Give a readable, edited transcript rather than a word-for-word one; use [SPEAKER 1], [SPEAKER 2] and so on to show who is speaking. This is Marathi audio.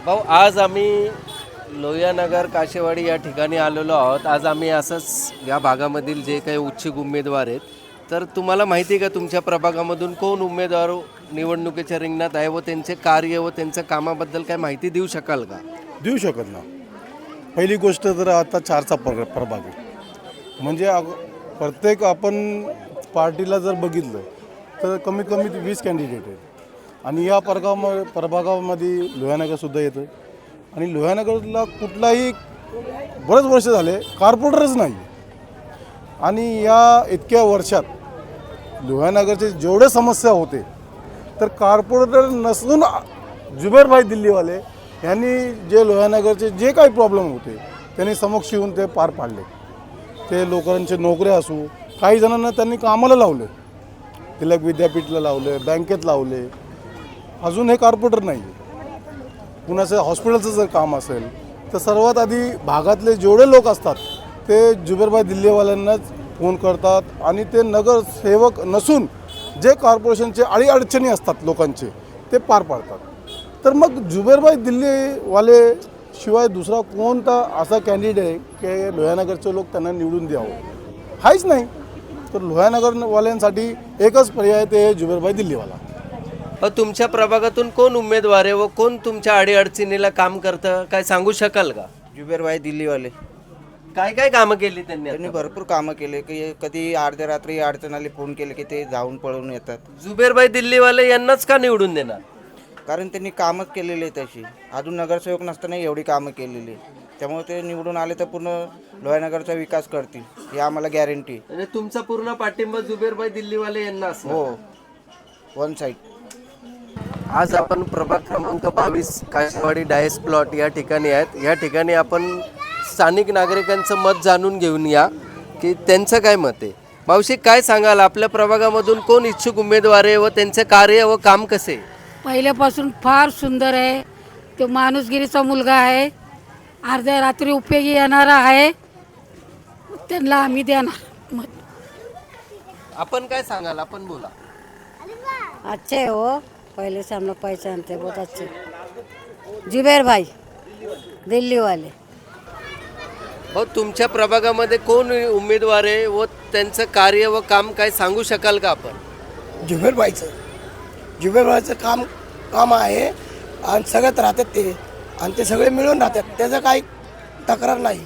[SPEAKER 1] भाऊ, आज आम्ही लोहियानगर काशेवाडी या ठिकाणी आलेलो आहोत. आज आम्ही असंच या भागामधील जे काही इच्छुक उमेदवार आहेत, तर तुम्हाला माहिती आहे का तुमच्या प्रभागामधून कोण उमेदवार निवडणुकीच्या रिंगणात आहे व त्यांचे कार्य व त्यांच्या कामाबद्दल काय माहिती देऊ शकाल का?
[SPEAKER 2] देऊ शकत ना. पहिली गोष्ट तर आता चारचा प्रभाग आहे. म्हणजे प्रत्येक आपण पार्टीला जर बघितलं तर कमीत कमी 20 कॅन्डिडेट आहेत आणि या प्रभागामध्ये लोहियानगरसुद्धा येतं आणि लोहियानगरला कुठलाही बरेच वर्ष झाले कॉर्पोरेटरच नाही. आणि या इतक्या वर्षात लोहियानगरचे जेवढे समस्या होते तर कॉर्पोरेटर नसून जुबेरभाई दिल्लीवाले यांनी जे लोहियानगरचे जे काही प्रॉब्लेम होते त्यांनी समक्ष येऊन ते पार पाडले. ते लोकांचे नोकऱ्या असू, काही जणांना त्यांनी कामाला लावले, तिलक विद्यापीठला लावले, बँकेत लावले. अजून हे कॉर्पोरेटर नाही. पुण्याचं हॉस्पिटलचं जर काम असेल तर सर्वात आधी भागातले जेवढे लोक असतात ते जुबेरभाई दिल्लीवाल्यांनाच फोन करतात आणि ते नगरसेवक नसून जे कॉर्पोरेशनचे अडीअडचणी असतात लोकांचे ते पार पाडतात. तर मग जुबेरभाई दिल्लीवाले शिवाय दुसरा कोणता असा कॅन्डिडेट की लोहियानगरचे लोक त्यांना निवडून द्यावं? हाच नाही. तर लोहियानगरवाल्यांसाठी एकच पर्याय ते जुबेरभाई दिल्लीवाला.
[SPEAKER 1] तुमच्या प्रभागातून कोण उमेदवार आहे व कोण तुमच्या अडीअडचणीला काम करतं, काय सांगू शकाल का?
[SPEAKER 3] जुबेरभाई दिल्लीवाले
[SPEAKER 1] काय काय कामं केली त्यांनी
[SPEAKER 3] त्यांनी
[SPEAKER 1] आता?
[SPEAKER 3] भरपूर कामं केले की कधी अर्ध्या रात्री अडचणाले फोन केले की ते जाऊन पळून येतात.
[SPEAKER 1] जुबेरभाई दिल्लीवाले यांनाच का निवडून देणार?
[SPEAKER 3] कारण त्यांनी कामच केलेली आहे तशी. अजून नगरसेवक नसताना एवढी कामं केलेली आहे. त्यामुळे ते निवडून आले तर पूर्ण लोहियानगरचा विकास करतील ही आम्हाला गॅरंटी.
[SPEAKER 1] म्हणजे तुमचा पूर्ण पाठिंबा जुबेरभाई दिल्लीवाले यांना असणार?
[SPEAKER 3] हो, वन साईड.
[SPEAKER 1] आज आपण प्रभाग क्रमांक 22 काशेवाडी डायस प्लॉट या ठिकाणी आहेत. या ठिकाणी आपण स्थानिक नागरिकांचं मत जाणून घेऊन या की त्यांचं काय मत आहे. मावशी, काय सांगाल, आपल्या प्रभागामधून कोण इच्छुक उमेदवार आहे व त्यांचे कार्य व काम कसे?
[SPEAKER 4] पहिल्यापासून फार सुंदर आहे. तो माणूसगिरीचा मुलगा आहे. अर्ध्या रात्री उपयोगी येणारा आहे. त्यांना आम्ही देणार मत.
[SPEAKER 1] आपण काय सांगाल, आपण बोला.
[SPEAKER 5] अच्छे हो, पहले से हम लोग पहचानते, बहुत अच्छे. जुबेर भाई दिल्ली वाले.
[SPEAKER 1] हो, तुमच्या प्रभागामध्ये कोण उमेदवार आहे व त्यांचं कार्य व काम काय सांगू शकाल का आपण?
[SPEAKER 6] जुबेरभाईचं काम आहे आणि सगळ्यात राहतात ते आणि ते सगळे मिळून राहतात. त्याचं काही तक्रार नाही.